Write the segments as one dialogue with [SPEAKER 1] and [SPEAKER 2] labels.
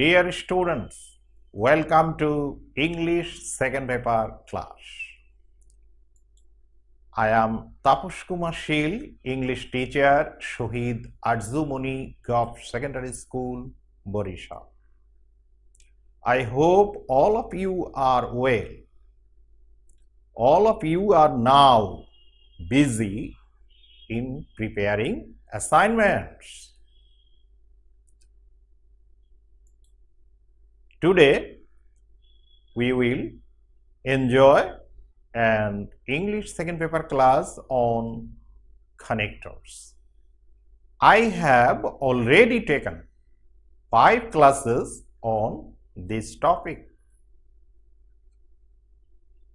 [SPEAKER 1] Dear students, welcome to English second paper class. I am Tapash Kumar Shil, English teacher, Shahid, Arju, Moni, Govt Secondary School, Barishal. I hope all of you are well. All of you are now busy in preparing assignments. Today, we will enjoy an English second paper class on connectors. I have already taken 5 classes on this topic.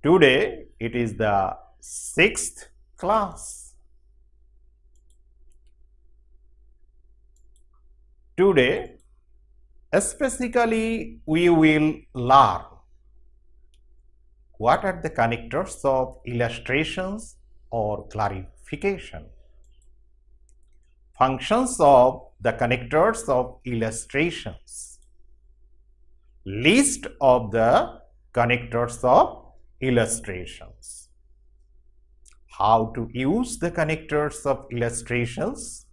[SPEAKER 1] Today, it is the 6th class. Today, specifically, we will learn what are the connectors of illustrations or clarification, functions of the connectors of illustrations, list of the connectors of illustrations, how to use the connectors of illustrations,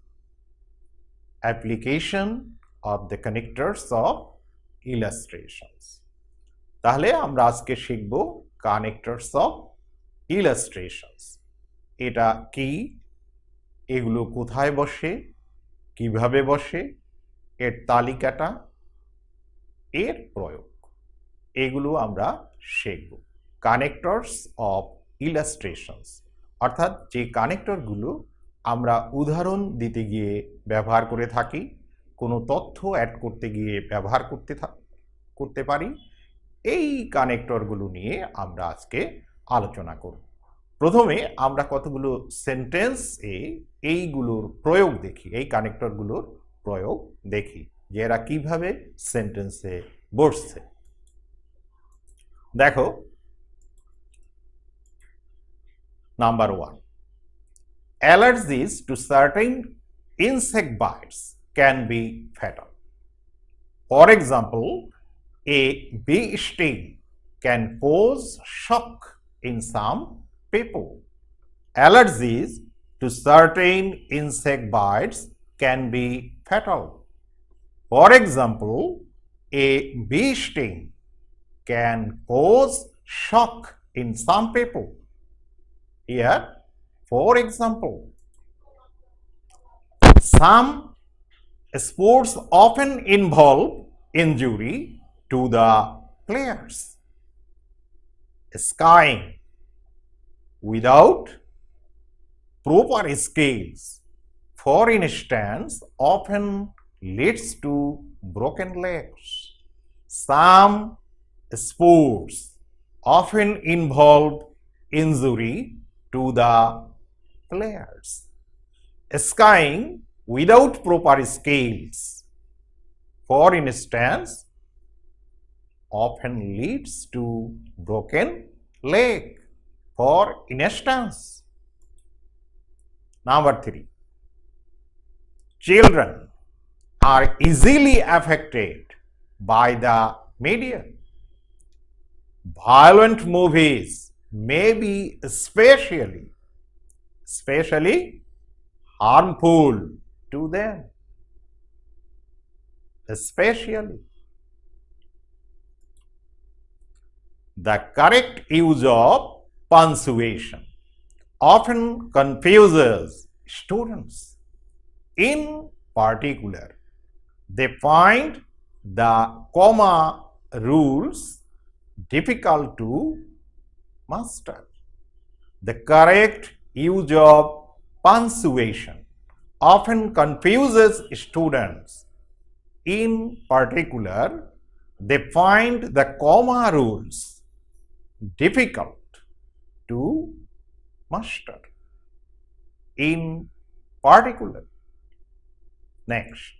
[SPEAKER 1] application of the connectors of illustrations. তাহলে আমরা আজকে শিখব connectors of illustrations. এটা কি, এগুলো কোথায় বসে, কিভাবে বসে, এর তালিকাটা, এর প্রয়োগ, এগুলো আমরা শিখব। connectors of illustrations অর্থাৎ যে কানেক্টরগুলো আমরা উদাহরণ দিতে গিয়ে ব্যবহার করে থাকি, কোনো তথ্য অ্যাড করতে গিয়ে ব্যবহার করতে পারি, এই কানেক্টরগুলো নিয়ে আমরা আজকে আলোচনা করব। প্রথমে আমরা কতগুলো সেন্টেন্সে এইগুলোর প্রয়োগ দেখি, এই কানেক্টরগুলোর প্রয়োগ দেখি যে এরা কিভাবে সেন্টেন্সে বসছে। দেখো, number 1, allergies to certain insect bites can be fatal. For example, a bee sting can cause shock in some people. Allergies to certain insect bites can be fatal. For example, a bee sting can cause shock in some people. Here, for example, some sports often involve injury to the players. Skiing without proper skills, for instance, often leads to broken legs. Some sports often involve injury to the players. Skiing without proper skills, for instance, often leads to broken leg. For instance. Number 3, children are easily affected by the media. Violent movies may be especially harmful to them. Especially. The correct use of punctuation often confuses students. In particular, they find the comma rules difficult to master. The correct use of punctuation often confuses students. In particular, they find the comma rules difficult to master. In particular. Next,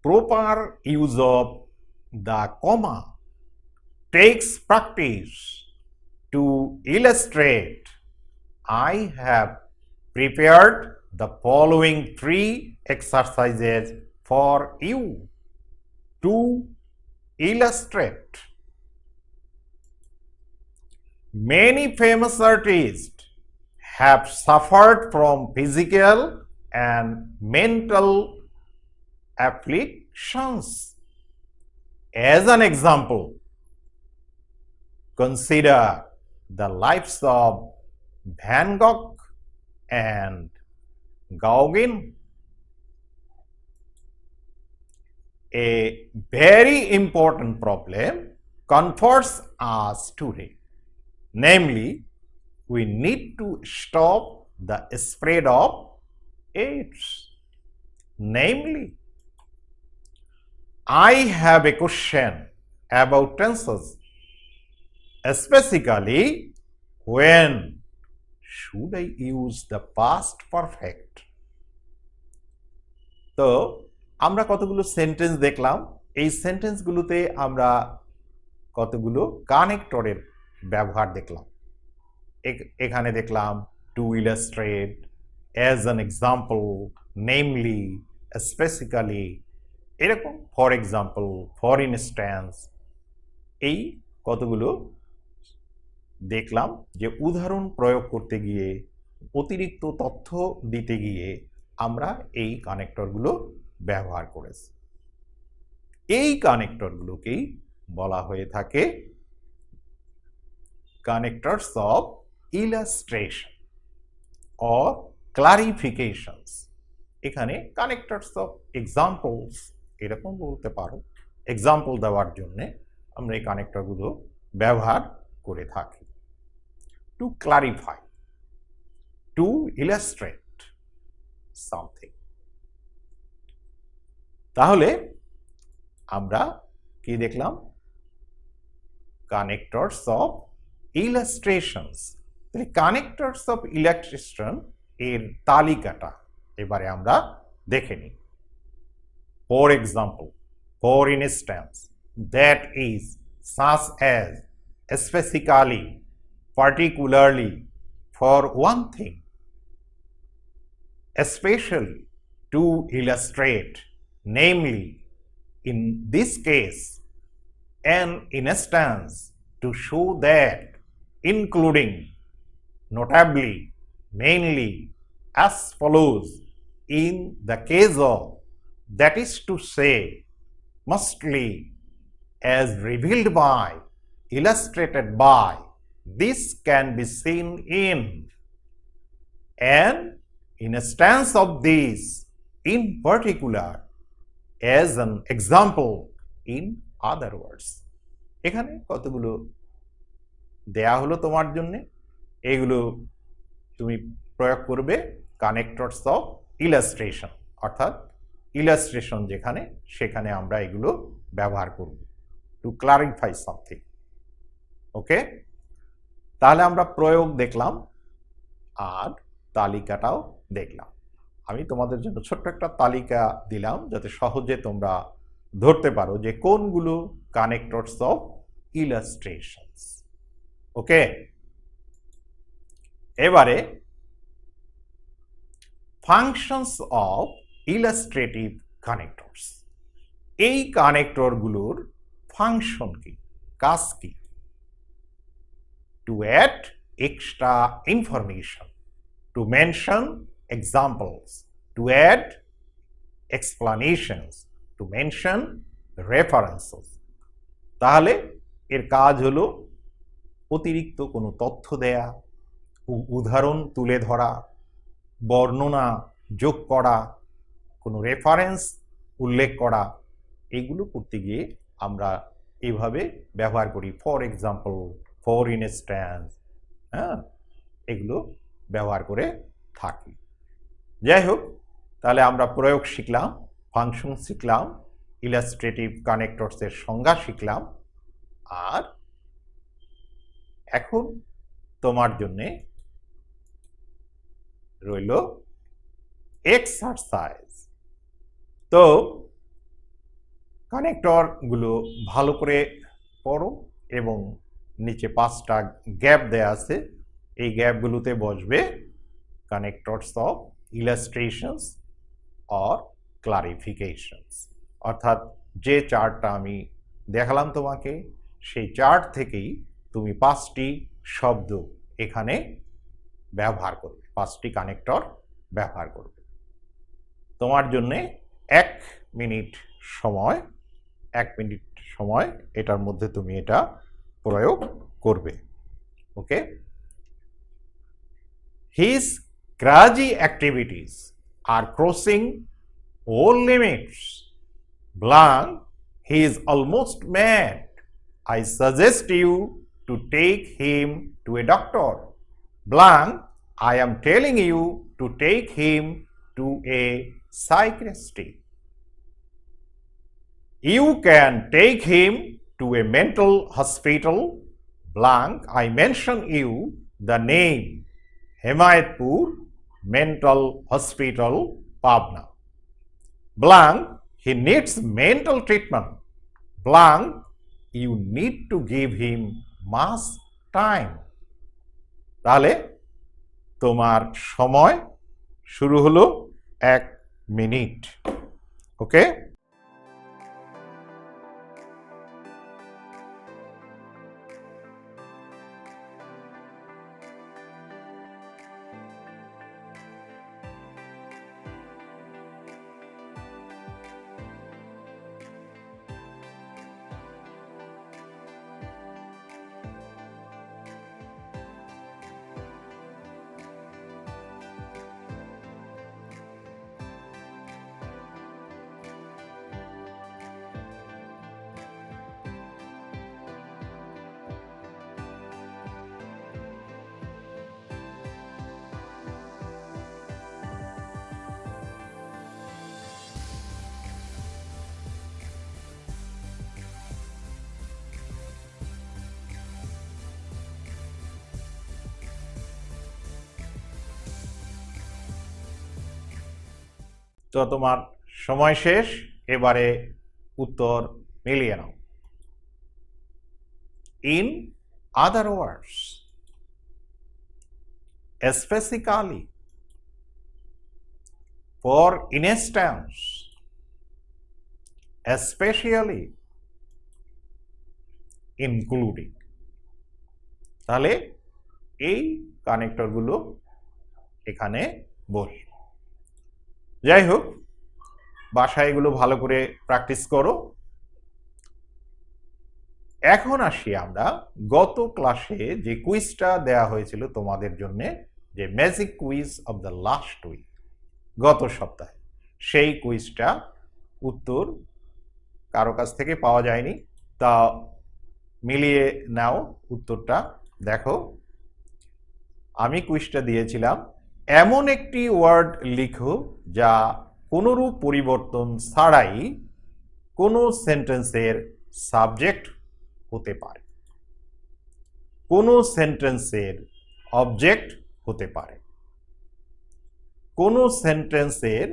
[SPEAKER 1] proper use of the comma takes practice. To illustrate, I have prepared the following 3 exercises for you to illustrate. Many famous artists have suffered from physical and mental afflictions. As an example, consider the lives of Van Gogh and Gauguin. A very important problem confronts us today. Namely, we need to stop the spread of AIDS. Namely, I have a question about tenses, especially when should I use the past perfect. তো আমরা কতগুলো sentence দেখলাম, এই সেন্টেন্সগুলোতে আমরা কতগুলো কানেক্টরের ব্যবহার দেখলাম। এখানে দেখলাম two illustrate, as an example, namely, specifically, এরকম ফর এক্সাম্পল, ফর ইনস্ট্যান্স, এই কতগুলো দেখলাম যে উদাহরণ প্রয়োগ করতে গিয়ে, অতিরিক্ত তথ্য দিতে গিয়ে আমরা এই কানেক্টরগুলো ব্যবহার করেছি। এই কানেক্টরগুলোকেই বলা হয়ে থাকে connectors of illustration or clarifications. এখানে connectors of examples এরকম বলতে পারো, এক্সাম্পল দেওয়ার জন্য আমরা এই কানেক্টরগুলো ব্যবহার করে থাকি। To clarify, two illustrate something. তাহলে আমরা কি দেখলাম? Connectors of illustrations. তাহলে কানেক্টরস অফ ইলাস্ট্রেশন এর তালিকাটা এবারে আমরা দেখে নিই। For example, for instance, that is, such as, specifically, particularly, for one thing, especially, to illustrate, namely, in this case, an instance, to show that, including, notably, mainly, as follows, in the case of, that is to say, mostly, as revealed by, illustrated by, this can be seen in, an instance of this, in particular, as an example, in other words. এখানে কতগুলো দেয়া হলো তোমার জন্য, এগুলো তুমি প্রয়োগ করবে কানেক্টরস অফ ইলাস্ট্রেশন, অর্থাৎ ইলাস্ট্রেশন যেখানে, সেখানে আমরা এগুলো ব্যবহার করব টু ক্লারিফাই সামথিং। ওকে, তাহলে আমরা প্রয়োগ দেখলাম আর তালিকাটাও দেখলাম। আমি তোমাদের জন্য ছোট্ট একটা তালিকা দিলাম যাতে সহজে তোমরা ধরতে পারো যে কোনগুলো কানেক্টরস অফ ইলাস্ট্রেশনস। ওকে, এবারে ফাংশনস অফ ইলাস্ট্রেটিভ কানেক্টরস। এই কানেক্টরগুলোর ফাংশন কি, কাজ কি? To add extra information, to mention examples, to add explanations, to mention references. তাহলে এর কাজ হলো অতিরিক্ত কোনো তথ্য দেয়া, উদাহরণ তুলে ধরা, বর্ণনা যোগ করা, কোনো রেফারেন্স উল্লেখ করা, এগুলো করতে গিয়ে আমরা এইভাবে ব্যবহার করি। ফর এক্সাম্পল, ফর ইনস্ট্যান্স, হ্যাঁ, এগুলো ব্যবহার করে থাকি। যাই হোক, তাহলে আমরা প্রয়োগ শিখলাম, ফাংশন শিখলাম, ইলাস্ট্রেটিভ কানেক্টরসের সংজ্ঞা শিখলাম, আর এখন তোমার জন্য রইল এক্সারসাইজ। তো কানেক্টরগুলো ভালো করে পড়ো এবং নিচে 5টা গ্যাপ দেয়া আছে, এই গ্যাপগুলোতে বসবে connectors of illustrations or clarifications অর্থাৎ যে চার্টটা আমি দেখালাম তোমাকে সেই চার্ট থেকেই তুমি 5টি শব্দ এখানে ব্যবহার করবে, 5টি কানেক্টর ব্যবহার করবে। তোমার জন্য 1 মিনিট সময়, 1 মিনিট সময় এটার মধ্যে তুমি এটা প্রয়োগ করবে। ওকে, his crazy activities are crossing all limits. Blank, he is almost mad. I suggest you to take him to a doctor. Blank, I am telling you to take him to a psychiatrist. You can take him to a mental hospital. Blank, I mention you the name Himayatpur Mental Hospital, Pabna. Blank, he needs mental treatment. Blank, you need to give him much time. তাহলে তোমার সময় শুরু হলো 1 minute. ওকে, তো তোমার সময় শেষ, এবারে উত্তর মিলিয়ে নাও। In other words, specifically, for instance, especially, including, তাহলে এই কানেক্টরগুলো এখানে বসবে। যাই হোক, বাসায় এগুলো ভালো করে প্র্যাকটিস করো। এখন আসি আমরা গত ক্লাসে যে কুইজটা দেয়া হয়েছিল তোমাদের জন্য, যে magic quiz of the last week, গত সপ্তাহে, সেই কুইজটা উত্তর কারো কাছ থেকে পাওয়া যায়নি, তা মিলিয়ে নাও উত্তরটা। দেখো, আমি কুইজটা দিয়েছিলাম, এমন একটি ওয়ার্ড লিখো যা কোনোরূপ পরিবর্তন ছাড়াই কোনো সেন্টেন্সের সাবজেক্ট হতে পারে, কোনো সেন্টেন্সের অবজেক্ট হতে পারে, কোনো সেন্টেন্সের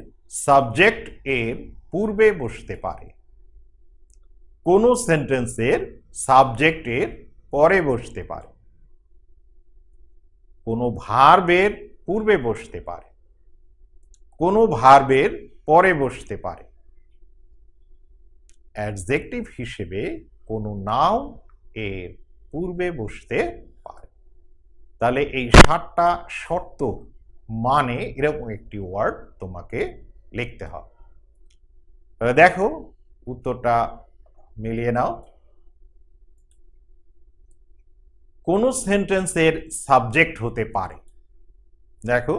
[SPEAKER 1] সাবজেক্ট এর পূর্বে বসতে পারে, কোনো সেন্টেন্সের সাবজেক্টের পরে বসতে পারে, কোনো ভার্বের পূর্বে বসতে পারে, কোনো ভার্বের পরে বসতে পারে, অ্যাডজেক্টিভ হিসেবে কোনো নাউন এর পূর্বে বসতে পারে। তাহলে এই 7টা শর্ত মানে এরকম একটি ওয়ার্ড তোমাকে লিখতে হবে। তাহলে দেখো উত্তরটা মিলিয়ে নাও। কোনো সেন্টেন্সের সাবজেক্ট হতে পারে, দেখো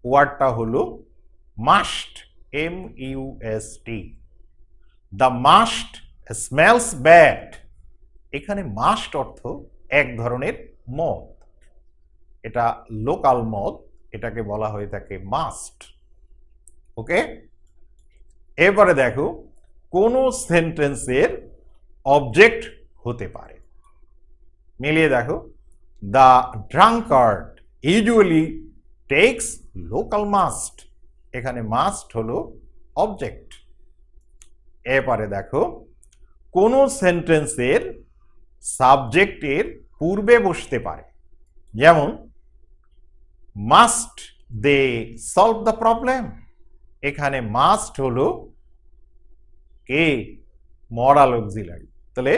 [SPEAKER 1] ওয়ার্ডটা হলো must, MUST। The must smells bad. এখানে মাস্ট অর্থ এক ধরনের মদ, এটা লোকাল মদ, এটাকে বলা হয়ে থাকে মাস্ট। ওকে, এবারে দেখো কোনো সেন্টেন্সের অবজেক্ট হতে পারে, মিলিয়ে দেখো, the drunkard usually takes local must. এখানে মাস্ট হলো অবজেক্ট। এবারে দেখো কোনো সেন্টেন্সের সাবজেক্টের পূর্বে বসতে পারে, যেমন must they solve the problem, এখানে মাস্ট হলো কে মডাল অক্সিলারি, তাহলে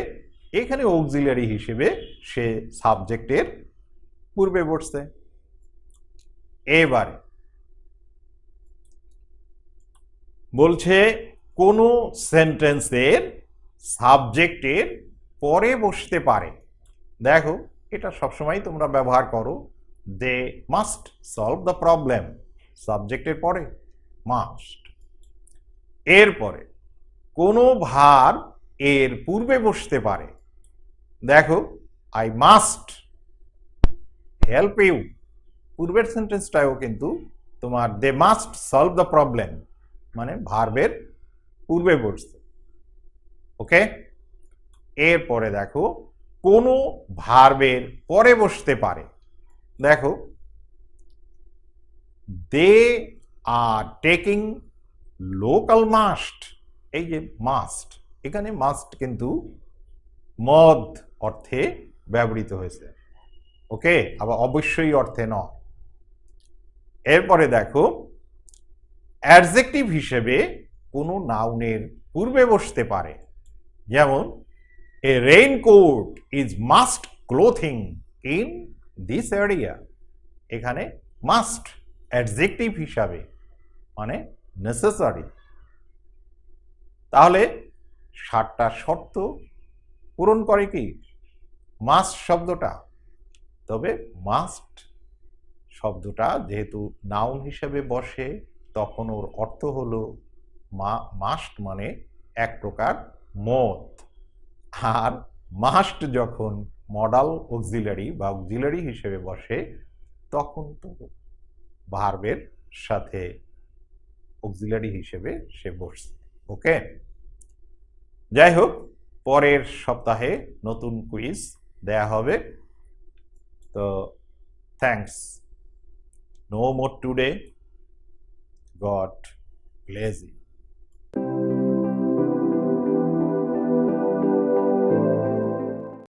[SPEAKER 1] এখানে অক্সিলারি হিসেবে সে সাবজেক্টের পূর্বে বসছে। এবারে বলছে কোন সেন্টেন্সের সাবজেক্টের পরে বসতে পারে। দেখো এটা সবসময় তোমরা ব্যবহার করো, they must solve the problem, সাবজেক্টের পরে মাস্ট। এরপরে কোনো ভার্ব এর পূর্বে বসতে পারে। দেখো আই মাস্ট হেল্প ইউ, পূর্বের সেন্টেন্সটাও কিন্তু তোমার they must solve the problem মানে ভার্বের পূর্বে বসছে। ওকে, এরপরে দেখো কোনো ভার্বের পরে বসতে পারে। দেখো দে আর টেকিং লোকাল মাস্ট, এই যে মাস্ট, এখানে মাস্ট কিন্তু মদ অর্থে ব্যবহৃত হয়েছে। ওকে, আবার অবশ্যই অর্থে নয়। এরপরে দেখো অ্যাডজেক্টিভ হিসেবে কোনো নাউনের পূর্বে বসতে পারে, যেমন a raincoat is must clothing in this area, এখানে মাস্ট অ্যাডজেক্টিভ হিসাবে মানে নেসেসারি। তাহলে 7টা শর্ত পূরণ করে কি মাস্ট শব্দটা। তবে মাস্ট শব্দটা যেহেতু নাউন হিসেবে বসে তখন ওর অর্থ হলো মাস্ট মানে এক প্রকার মদ, আর মাস্ট যখন মডাল অক্সিলারি বা অক্সিলারি হিসেবে বসে তখন তো ভার্বের সাথে অক্সিলারি হিসেবে সে বসছে। ওকে, যাই হোক পরের সপ্তাহে নতুন কুইজ দেয়া হবে। তো thanks, no more today, God bless you.